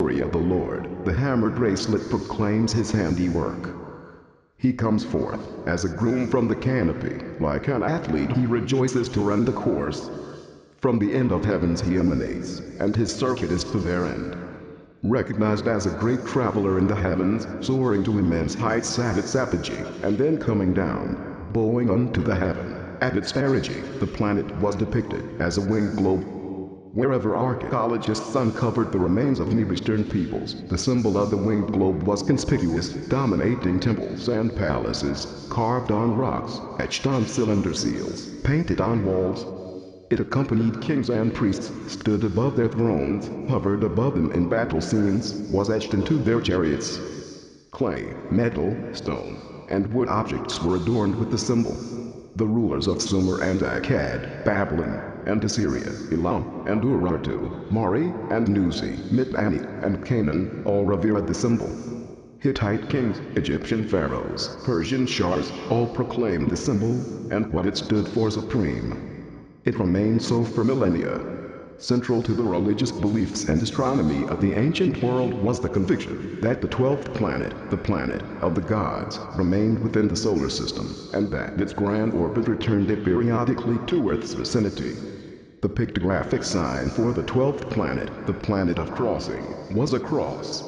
of the Lord. The hammer bracelet proclaims his handiwork. He comes forth as a groom from the canopy. Like an athlete he rejoices to run the course. From the end of heavens he emanates, and his circuit is to their end. Recognized as a great traveler in the heavens, soaring to immense heights at its apogee, and then coming down, bowing unto the heaven. At its perigee, the planet was depicted as a winged globe. Wherever archaeologists uncovered the remains of Near Eastern peoples, the symbol of the winged globe was conspicuous, dominating temples and palaces, carved on rocks, etched on cylinder seals, painted on walls. It accompanied kings and priests, stood above their thrones, hovered above them in battle scenes, was etched into their chariots. Clay, metal, stone, and wood objects were adorned with the symbol. The rulers of Sumer and Akkad, Babylon, and Assyria, Elam, and Urartu, Mari, and Nuzi, Mitanni, and Canaan, all revered the symbol. Hittite kings, Egyptian pharaohs, Persian shahs, all proclaimed the symbol, and what it stood for supreme. It remained so for millennia. Central to the religious beliefs and astronomy of the ancient world was the conviction that the 12th planet, the planet of the gods, remained within the solar system, and that its grand orbit returned it periodically to Earth's vicinity. The pictographic sign for the 12th planet, the planet of crossing, was a cross.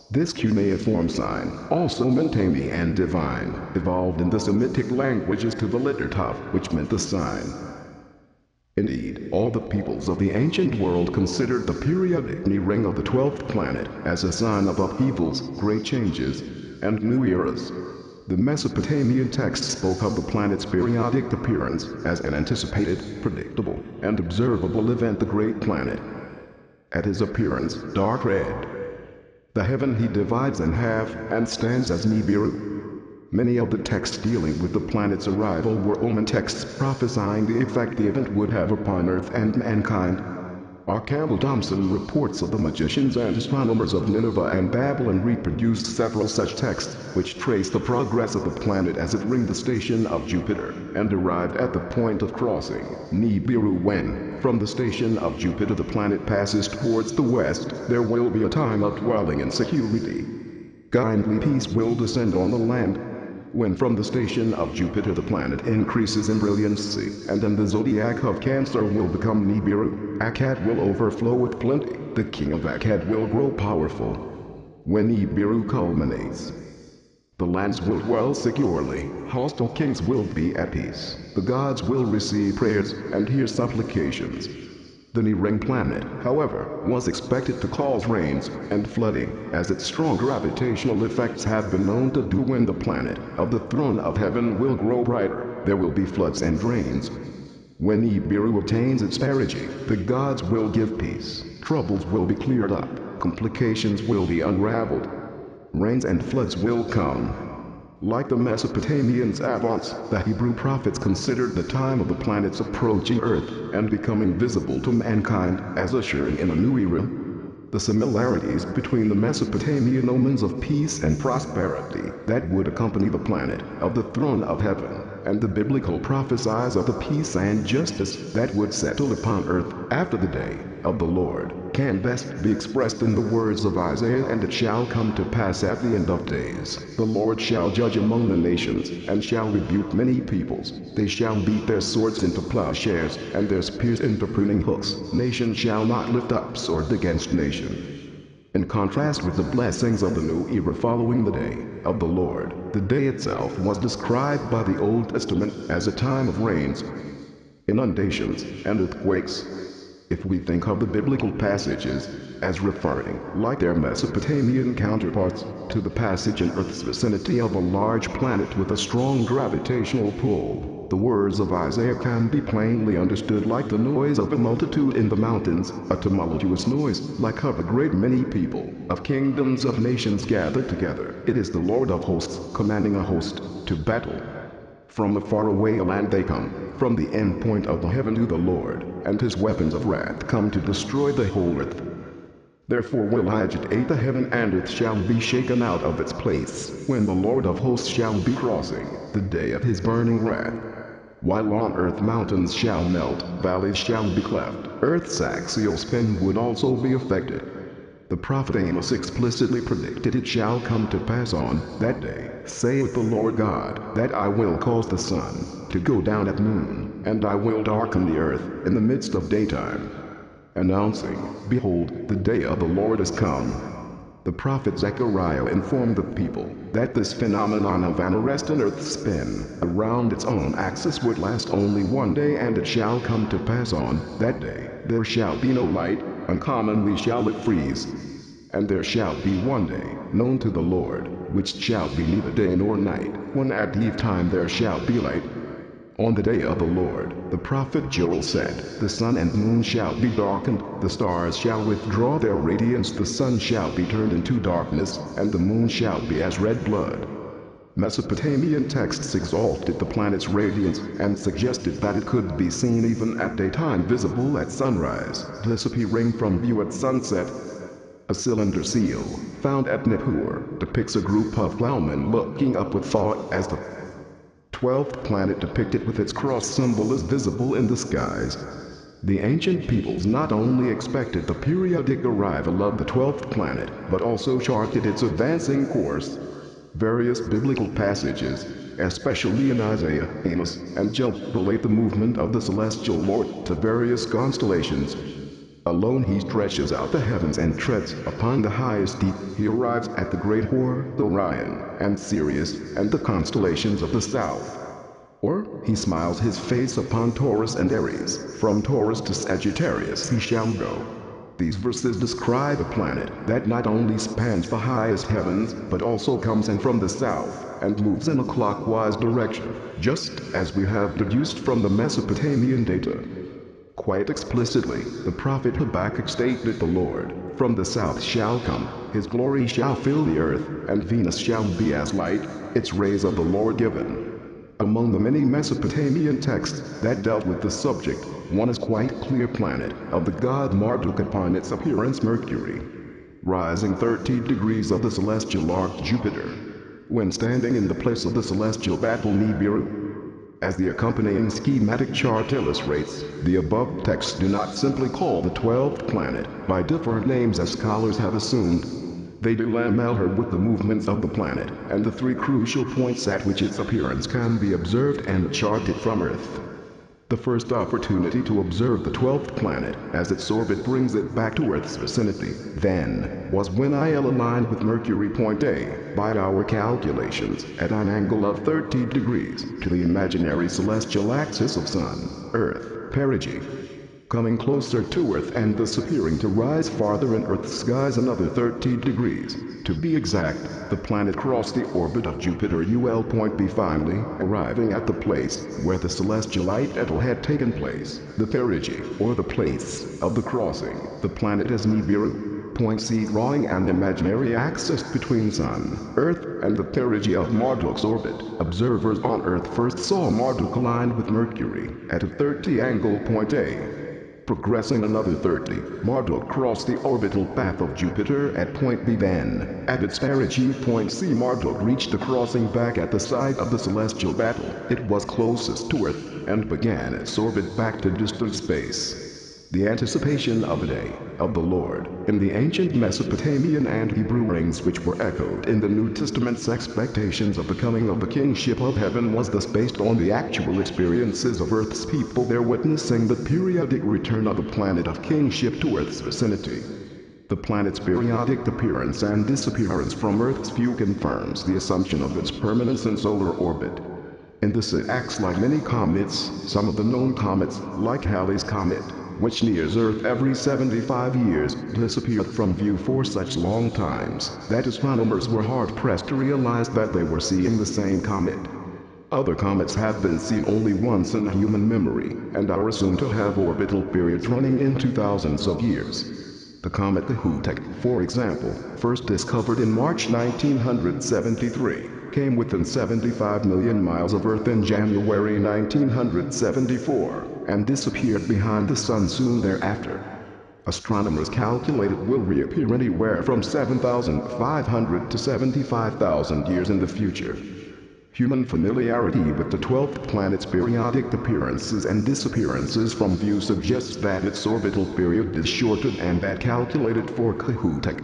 This cuneiform sign, also Mentami and divine, evolved in the Semitic languages to the letter Tav, which meant the sign. Indeed, all the peoples of the ancient world considered the periodic ring of the 12th planet as a sign of upheavals, great changes, and new eras. The Mesopotamian text spoke of the planet's periodic appearance as an anticipated, predictable, and observable event. The great planet, at his appearance, dark red. The heaven he divides in half and stands as Nibiru. Many of the texts dealing with the planet's arrival were omen texts prophesying the effect the event would have upon Earth and mankind. R. Campbell Thompson reports of the magicians and astronomers of Nineveh and Babylon reproduced several such texts, which trace the progress of the planet as it ringed the station of Jupiter, and arrived at the point of crossing, Nibiru. When, from the station of Jupiter the planet passes towards the west, there will be a time of dwelling in security. Kindly peace will descend on the land. When from the station of Jupiter the planet increases in brilliancy, and then the zodiac of Cancer will become Nibiru, Akkad will overflow with plenty, the king of Akkad will grow powerful. When Nibiru culminates, the lands will dwell securely, hostile kings will be at peace, the gods will receive prayers and hear supplications. The Nibiru planet, however, was expected to cause rains and flooding, as its strong gravitational effects have been known to do. When the planet of the throne of heaven will grow brighter, there will be floods and rains. When Nibiru attains its perigee, the gods will give peace, troubles will be cleared up, complications will be unraveled. Rains and floods will come. Like the Mesopotamian savants, the Hebrew prophets considered the time of the planets approaching Earth and becoming visible to mankind as ushering in a new era. The similarities between the Mesopotamian omens of peace and prosperity that would accompany the planet of the throne of heaven, and the biblical prophecies of the peace and justice that would settle upon Earth after the day of the Lord, can best be expressed in the words of Isaiah. And it shall come to pass at the end of days, the Lord shall judge among the nations, and shall rebuke many peoples. They shall beat their swords into plowshares, and their spears into pruning hooks. Nation shall not lift up sword against nation. In contrast with the blessings of the new era following the day of the Lord, the day itself was described by the Old Testament as a time of rains, inundations, and earthquakes. If we think of the biblical passages as referring, like their Mesopotamian counterparts, to the passage in Earth's vicinity of a large planet with a strong gravitational pull, the words of Isaiah can be plainly understood like the noise of a multitude in the mountains, a tumultuous noise, like of a great many people, of kingdoms of nations gathered together. It is the Lord of hosts, commanding a host to battle. From a faraway land they come, from the end point of the heaven to the Lord, and his weapons of wrath come to destroy the whole earth. Therefore will I agitate the heaven, and earth shall be shaken out of its place, when the Lord of hosts shall be crossing, the day of his burning wrath. While on earth mountains shall melt, valleys shall be cleft, earth's axial spin would also be affected. The prophet Amos explicitly predicted, "It shall come to pass on that day, saith the Lord God, that I will cause the sun to go down at noon, and I will darken the earth in the midst of daytime," announcing, "Behold, the day of the Lord is come." The prophet Zechariah informed the people that this phenomenon of an arrested earth's spin around its own axis would last only one day, and it shall come to pass on that day, there shall be no light, uncommonly shall it freeze. And there shall be one day known to the Lord, which shall be neither day nor night, when at eventime there shall be light. On the day of the Lord, the prophet Joel said, "The sun and moon shall be darkened, the stars shall withdraw their radiance, the sun shall be turned into darkness, and the moon shall be as red blood." Mesopotamian texts exalted the planet's radiance and suggested that it could be seen even at daytime, visible at sunrise, disappearing from view at sunset. A cylinder seal, found at Nibiru, depicts a group of plowmen looking up with thought as the 12th planet depicted with its cross symbol is visible in the skies. The ancient peoples not only expected the periodic arrival of the 12th planet, but also charted its advancing course. Various biblical passages, especially in Isaiah, Amos, and Job, relate the movement of the celestial Lord to various constellations. Alone he stretches out the heavens and treads upon the highest deep. He arrives at the great Horror, Orion, and Sirius, and the constellations of the south. Or, he smiles his face upon Taurus and Aries. From Taurus to Sagittarius he shall go. These verses describe a planet that not only spans the highest heavens, but also comes in from the south, and moves in a clockwise direction, just as we have deduced from the Mesopotamian data. Quite explicitly, the prophet Habakkuk stated, "The Lord from the south shall come, his glory shall fill the earth, and Venus shall be as light, its rays of the Lord given." Among the many Mesopotamian texts that dealt with the subject, one is quite clear: planet of the god Marduk, upon its appearance Mercury, rising 30 degrees of the celestial arc Jupiter, when standing in the place of the celestial battle Nibiru. As the accompanying schematic chart illustrates, the above texts do not simply call the 12th planet by different names as scholars have assumed. They delimit her with the movements of the planet and the three crucial points at which its appearance can be observed and charted from Earth. The first opportunity to observe the 12th planet as its orbit brings it back to Earth's vicinity, then, was when IL aligned with Mercury point A, by our calculations, at an angle of 30 degrees to the imaginary celestial axis of Sun, Earth, perigee. Coming closer to Earth and thus appearing to rise farther in Earth's skies another 30 degrees. To be exact, the planet crossed the orbit of Jupiter UL point B, finally arriving at the place where the celestial light battle had taken place, the perigee, or the place of the crossing. The planet is Nibiru, point C, drawing an imaginary axis between Sun, Earth, and the perigee of Marduk's orbit. Observers on Earth first saw Marduk aligned with Mercury at a 30 angle point A. Progressing another 30, Marduk crossed the orbital path of Jupiter at point B. Then, at its perigee point C, Marduk reached the crossing back at the site of the celestial battle. It was closest to Earth, and began its orbit back to distant space. The anticipation of a day of the Lord in the ancient Mesopotamian and Hebrew rings, which were echoed in the New Testament's expectations of the coming of the kingship of heaven, was thus based on the actual experiences of Earth's people there witnessing the periodic return of the planet of kingship to Earth's vicinity. The planet's periodic appearance and disappearance from Earth's view confirms the assumption of its permanence in solar orbit. In this it acts like many comets. Some of the known comets, like Halley's Comet, which nears Earth every 75 years, disappeared from view for such long times that astronomers were hard-pressed to realize that they were seeing the same comet. Other comets have been seen only once in human memory, and are assumed to have orbital periods running into thousands of years. The comet Hypothetical, for example, first discovered in March 1973, came within 75 million miles of Earth in January 1974, and disappeared behind the Sun soon thereafter. Astronomers calculate it will reappear anywhere from 7,500 to 75,000 years in the future. Human familiarity with the 12th planet's periodic appearances and disappearances from view suggests that its orbital period is shorter than that calculated for Cahutek.